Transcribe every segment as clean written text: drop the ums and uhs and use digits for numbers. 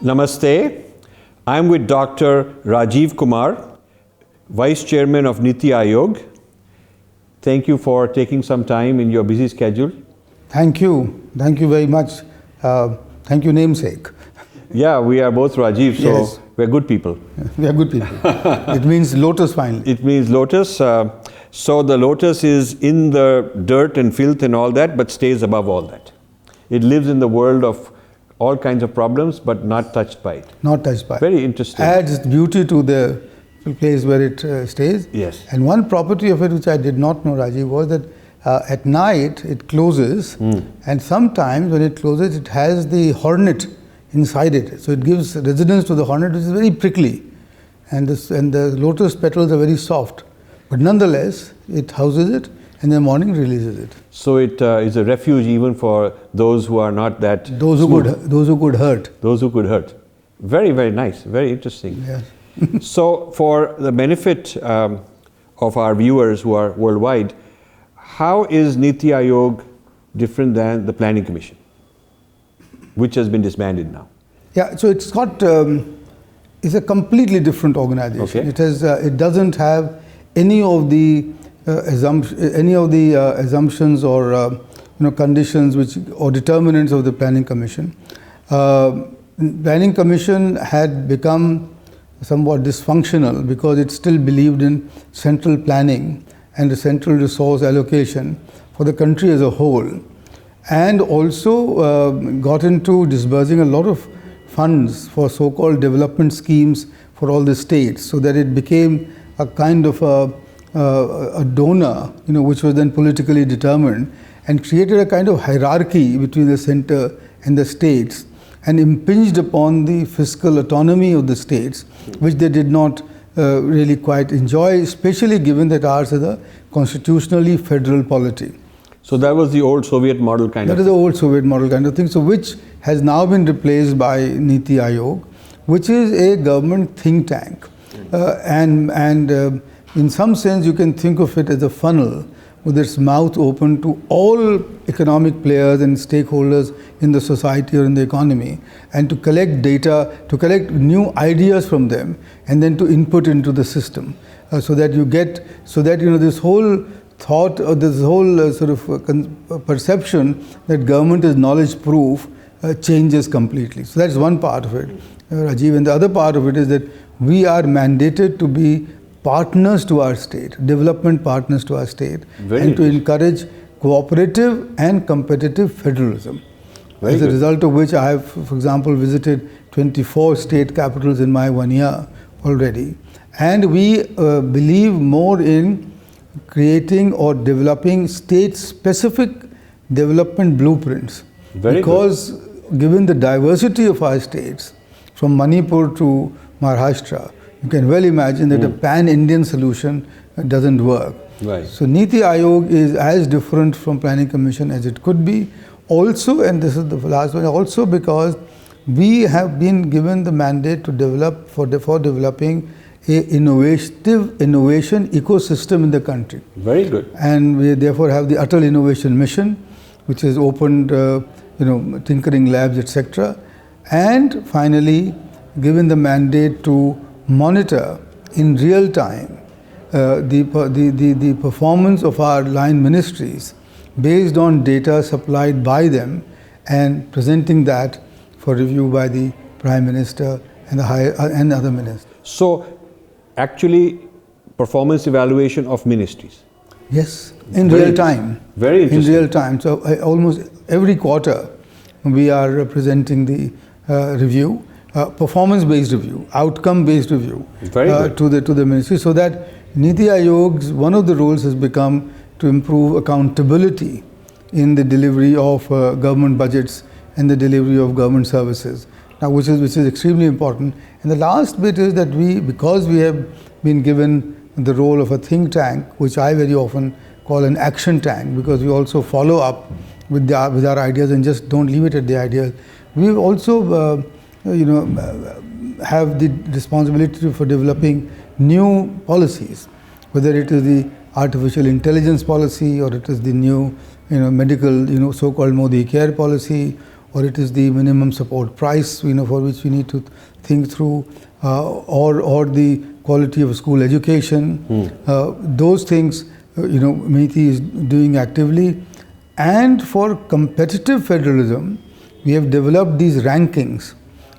Namaste. I'm with Dr. Rajiv Kumar, Vice Chairman of Niti Aayog. Thank you for taking some time in your busy schedule. Thank you. Thank you very much. Thank you, namesake. Yeah, we are both Rajiv, so Yes. we're good people. We are good people. It means lotus finally. It means lotus. So the lotus is in the dirt and filth and all that, but stays above all that. It lives in the world of all kinds of problems, but not touched by it. Not touched by. Very interesting. Adds beauty to the place where it stays. Yes. And one property of it which I did not know, Rajiv, was that at night it closes, and sometimes when it closes it has the hornet inside it. So it gives residence to the hornet, which is very prickly. And the lotus petals are very soft. But nonetheless, it houses it and in the morning releases it. So it is a refuge even for those who are not that Those who could hurt. Those who could hurt. Very, very nice. Very interesting. Yes. So for the benefit of our viewers who are worldwide, how is Niti Aayog different than the Planning Commission, which has been disbanded now? Yeah, so it's got, it's a completely different organization. Okay. It doesn't have any of the assumptions or conditions or determinants of the Planning Commission. Planning Commission had become somewhat dysfunctional because it still believed in central planning and the central resource allocation for the country as a whole, and also got into disbursing a lot of funds for so-called development schemes for all the states, so that it became a kind of a donor, which was then politically determined, and created a kind of hierarchy between the center and the states, and impinged upon the fiscal autonomy of the states, which they did not really quite enjoy, especially given that ours is a constitutionally federal polity. So that was the old Soviet model kind of That is the old Soviet model kind of thing, so which has now been replaced by Niti Aayog, which is a government think tank. And in some sense you can think of it as a funnel with its mouth open to all economic players and stakeholders in the society or in the economy, and to collect data, to collect new ideas from them, and then to input into the system, so that this whole thought or this whole perception that government is knowledge proof changes completely. So that's one part of it, Rajiv. And the other part of it is that we are mandated to be partners to our state, development partners to our state, and to encourage cooperative and competitive federalism. As a result of which I have, for example, visited 24 state capitals in my 1 year already. And we believe more in creating or developing state-specific development blueprints. Because given the diversity of our states, from Manipur to Maharashtra, you can well imagine that a pan-Indian solution doesn't work. Right. So Niti Aayog is as different from Planning Commission as it could be. Also, and this is the last one, also because we have been given the mandate to develop for developing a innovation ecosystem in the country. Very good. And we therefore have the Atal Innovation Mission, which has opened tinkering labs, etc. And finally, given the mandate to monitor in real time the performance of our line ministries based on data supplied by them, and presenting that for review by the Prime Minister and and other ministers. So actually performance evaluation of ministries. Yes, in real time. Very interesting. In real time. So almost every quarter we are presenting the review, performance-based review, outcome-based review to the ministry, so that Niti Aayog's one of the roles has become to improve accountability in the delivery of government budgets and the delivery of government services. Now, which is extremely important. And the last bit is that because we have been given the role of a think tank, which I very often call an action tank, because we also follow up with our ideas and just don't leave it at the ideas. We also have the responsibility for developing new policies, whether it is the artificial intelligence policy, or it is the new medical so-called Modi Care policy, or it is the minimum support price, for which we need to think through, or the quality of school education. Those things, MeitY is doing actively. And for competitive federalism, we have developed these rankings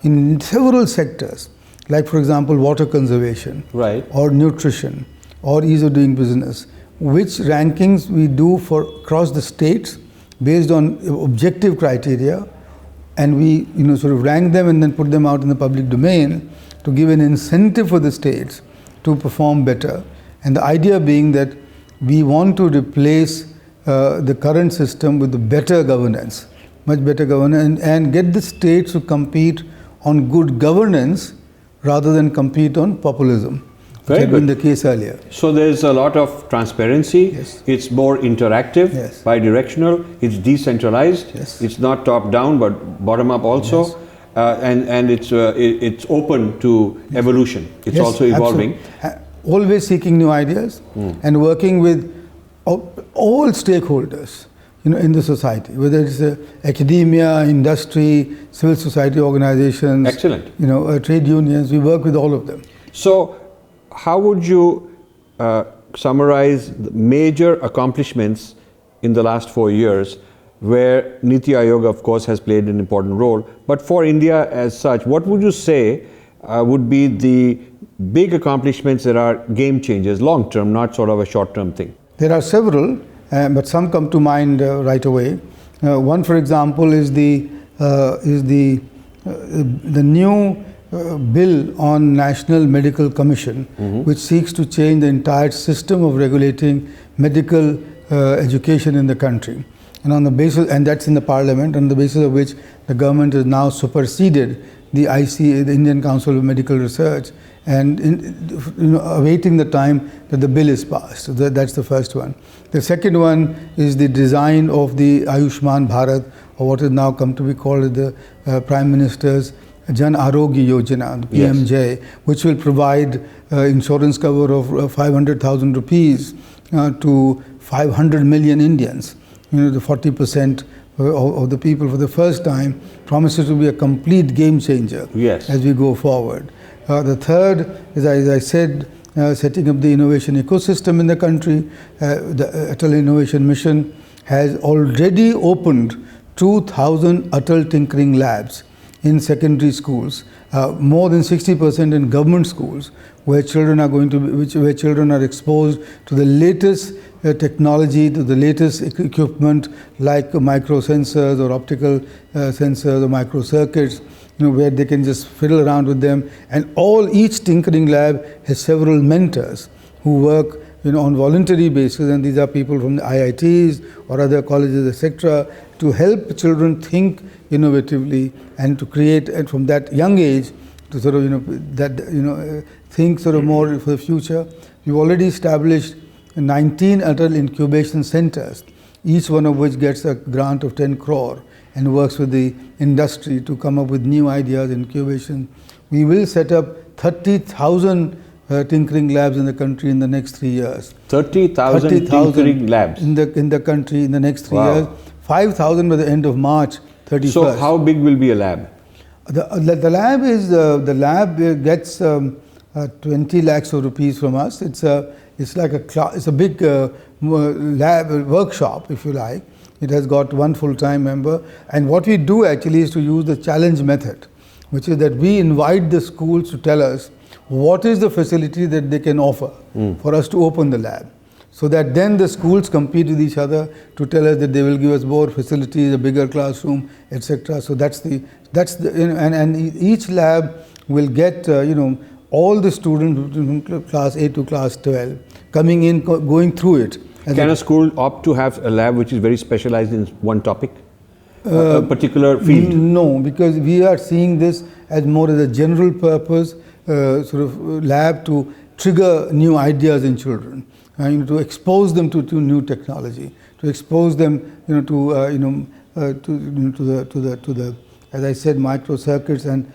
in several sectors, like for example water conservation, Right. or nutrition, or ease of doing business, which rankings we do for across the states based on objective criteria, and we sort of rank them and then put them out in the public domain to give an incentive for the states to perform better. And the idea being that we want to replace the current system with the better governance, much better governance, and get the states to compete on good governance rather than compete on populism, which had been the case earlier. So there's a lot of transparency. Yes. It's more interactive, Yes. bi-directional. It's decentralized. Yes. It's not top down but bottom up also. Yes. And it's open to evolution. It's Yes, also evolving. absolutely. Always seeking new ideas and working with all stakeholders, in the society, whether it's academia, industry, civil society organizations, Excellent. Trade unions. We work with all of them. So, how would you summarize the major accomplishments in the last 4 years, where Niti Aayog, of course, has played an important role? But for India as such, what would you say would be the big accomplishments that are game changers, long term, not sort of a short term thing? There are several, but some come to mind right away. One, for example, is the new bill on National Medical Commission, which seeks to change the entire system of regulating medical education in the country. And on the basis, and that's in the Parliament, on the basis of which the government has now superseded the ICA, the Indian Council of Medical Research, and awaiting the time that the bill is passed. So that's the first one. The second one is the design of the Ayushman Bharat, or what has now come to be called the Prime Minister's Jan Arogya Yojana, the PMJ, which will provide insurance cover of 500,000 rupees to 500 million Indians. The 40% of the people for the first time, promises to be a complete game changer as we go forward. The third is, as I said, setting up the innovation ecosystem in the country. The Atal Innovation Mission has already opened 2,000 Atal Tinkering Labs in secondary schools, more than 60% in government schools, where children are where children are exposed to the latest technology, to the latest equipment like microsensors or optical sensors or microcircuits, where they can just fiddle around with them. And each tinkering lab has several mentors who work on voluntary basis, and these are people from the IITs or other colleges, etc., to help children think innovatively and to create, and from that young age, to sort of think sort of more for the future. We've already established 19 Atal incubation centers, each one of which gets a grant of 10 crore and works with the industry to come up with new ideas, incubation. We will set up 30,000 tinkering labs in the country in the next 3 years. 30,000 tinkering labs in the country in the next 3 years. 5,000 by the end of March 31st. So how big will be a lab? The lab is the lab gets 20 lakhs of rupees from us. It's like it's a big lab workshop, if you like. It has got one full-time member, and what we do actually is to use the challenge method, which is that we invite the schools to tell us what is the facility that they can offer for us to open the lab, so that then the schools compete with each other to tell us that they will give us more facilities, a bigger classroom, etc. So and each lab will get all the students from class 8 to class 12 coming in, going through it. Can a school opt to have a lab which is very specialized in one topic, a particular field? No, because we are seeing this as more as a general purpose sort of lab to trigger new ideas in children, to expose them to new technology, to expose them to the as I said, microcircuits and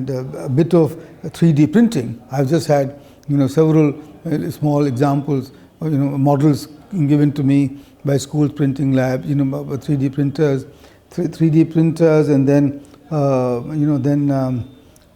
a bit of 3D printing. I've just had several small examples, models given to me by schools printing labs, 3D printers, 3D printers, and then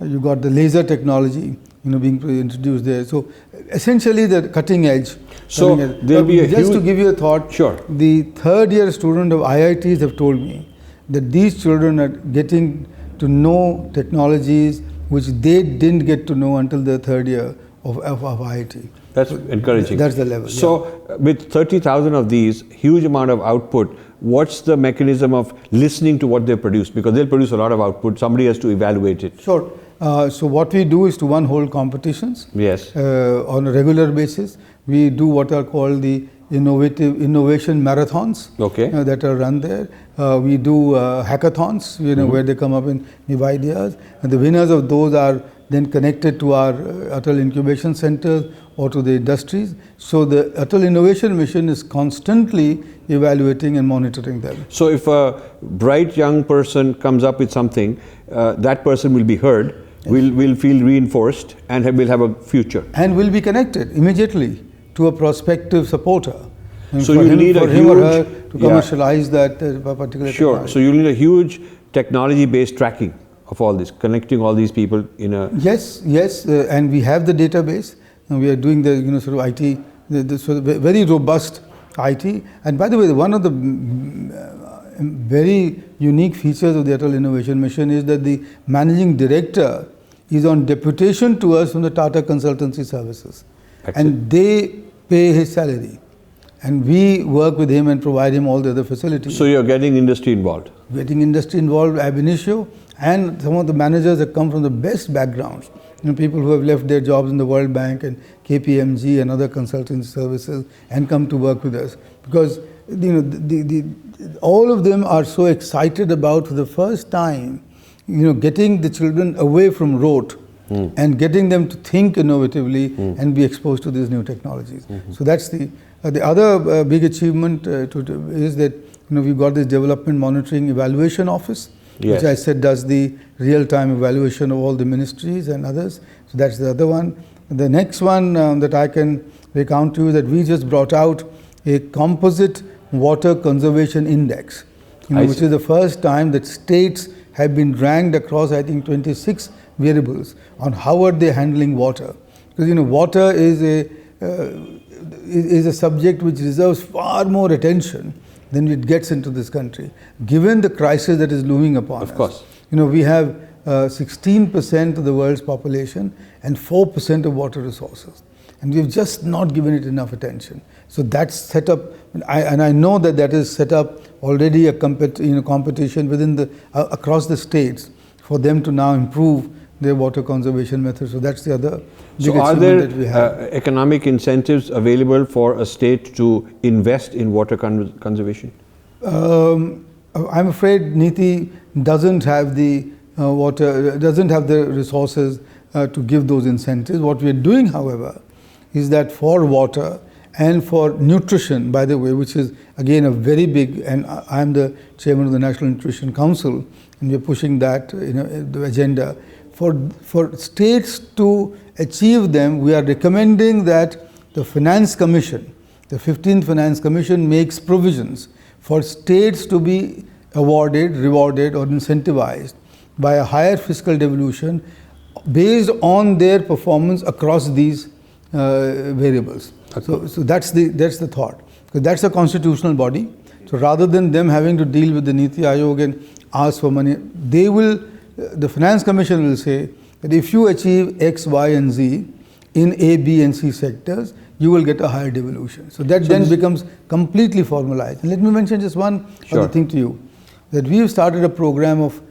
you got the laser technology, being introduced there. So essentially, the cutting edge. So there'll be a just to give you a thought. Sure. The third-year student of IITs have told me that these children are getting to know technologies which they didn't get to know until the third year of IIT. That's encouraging. That's the level. So with 30,000 of these, huge amount of output, what's the mechanism of listening to what they produce? Because they'll produce a lot of output, somebody has to evaluate it. Sure. So what we do is to hold competitions. Yes. On a regular basis. We do what are called the innovation marathons. Okay. That are run there. We do hackathons, where they come up with new ideas, and the winners of those are then connected to our Atal Incubation Centers or to the industries. So the Atal Innovation Mission is constantly evaluating and monitoring them. So if a bright young person comes up with something, that person will be heard, will feel reinforced, and will have a future. And will be connected immediately to a prospective supporter. So you need a huge, or her to commercialize that particular Sure. So you need a huge technology-based tracking of all this, connecting all these people in a... Yes, and we have the database, and we are doing the sort of IT, so very robust IT. And by the way, one of the very unique features of the Atal Innovation Mission is that the managing director is on deputation to us from the Tata Consultancy Services. Excellent. And they pay his salary. And we work with him and provide him all the other facilities. So you're getting industry involved? Getting industry involved ab initio, and some of the managers have come from the best backgrounds. People who have left their jobs in the World Bank and KPMG and other consulting services and come to work with us. Because all of them are so excited about, for the first time, getting the children away from rote and getting them to think innovatively and be exposed to these new technologies. So that's the other big achievement is that we've got this Development Monitoring Evaluation Office, which I said does the real-time evaluation of all the ministries and others. So that's the other one. The next one that I can recount to you, that we just brought out a composite water conservation index, which is the first time that states have been ranked across, I think, 26 variables on how are they handling water. Because water is a subject which deserves far more attention than it gets into this country, given the crisis that is looming upon us. Of course. We have 16% of the world's population and 4% of water resources. And we've just not given it enough attention. So that's set up, and I know that is set up already a competition within across the states for them to now improve their water conservation methods. So that's the other big achievement that we have. So are there economic incentives available for a state to invest in water conservation? I'm afraid NITI doesn't have the resources to give those incentives. What we are doing, however, is that for water and for nutrition, by the way, which is again a very big, and I'm the chairman of the National Nutrition Council, and we're pushing that the agenda. For states to achieve them, we are recommending that the Finance Commission, the 15th Finance Commission, makes provisions for states to be awarded, rewarded, or incentivized by a higher fiscal devolution based on their performance across these variables. So that's the thought. Because that's a constitutional body. So rather than them having to deal with the Niti Aayog and ask for money, the Finance Commission will say that if you achieve X, Y, and Z in A, B, and C sectors, you will get a higher devolution. So that then becomes completely formalized. And let me mention just one other thing to you, that we've started a program of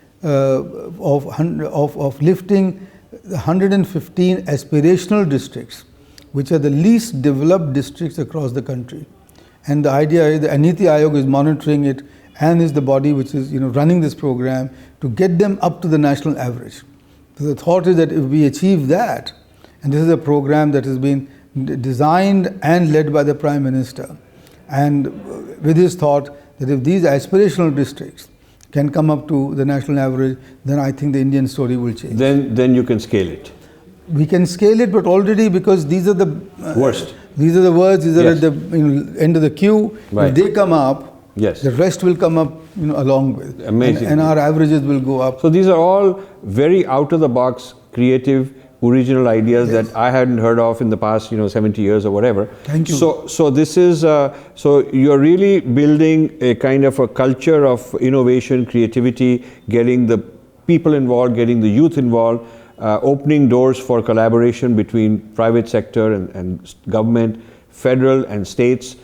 lifting 115 aspirational districts, which are the least developed districts across the country. And the idea is that Niti Aayog is monitoring it and is the body which is running this program to get them up to the national average. So the thought is that if we achieve that, and this is a program that has been designed and led by the Prime Minister, and with his thought that if these aspirational districts can come up to the national average, then I think the Indian story will change. Then you can scale it. We can scale it, but already, because these are the worst. These are the words. These are at the end of the queue. Right. If they come up, Yes. The rest will come up, along with. Amazing. And our averages will go up. So these are all very out of the box, creative, original ideas that I hadn't heard of in the past, 70 years or whatever. Thank you. So this is, so you're really building a kind of a culture of innovation, creativity, getting the people involved, getting the youth involved, opening doors for collaboration between private sector and government, federal and states.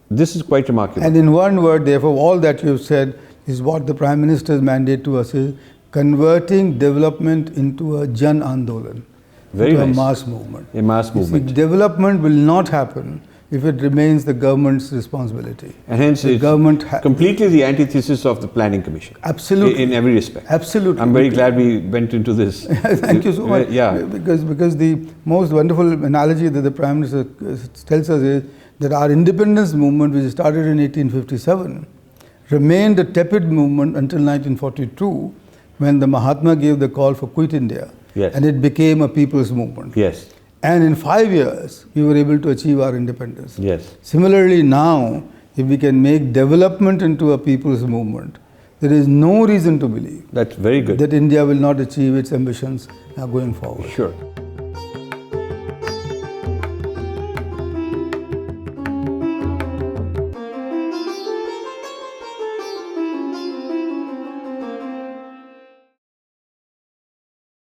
This is quite remarkable. And in one word, therefore, all that you've said is what the Prime Minister's mandate to us is, converting development into a Jan Andolan, Very into nice. a mass movement. A mass You see, movement. development will not happen if it remains the government's responsibility. And hence The it's government completely the antithesis of the Planning Commission. Absolutely. In every respect. Absolutely. I'm very glad we went into this. Thank you so much. Yeah. Because the most wonderful analogy that the Prime Minister tells us is that our independence movement, which started in 1857, remained a tepid movement until 1942, when the Mahatma gave the call for Quit India. Yes. And it became a people's movement. Yes. And in 5 years, we were able to achieve our independence. Yes. Similarly, now, if we can make development into a people's movement, there is no reason to believe That's very good. that India will not achieve its ambitions going forward. Sure.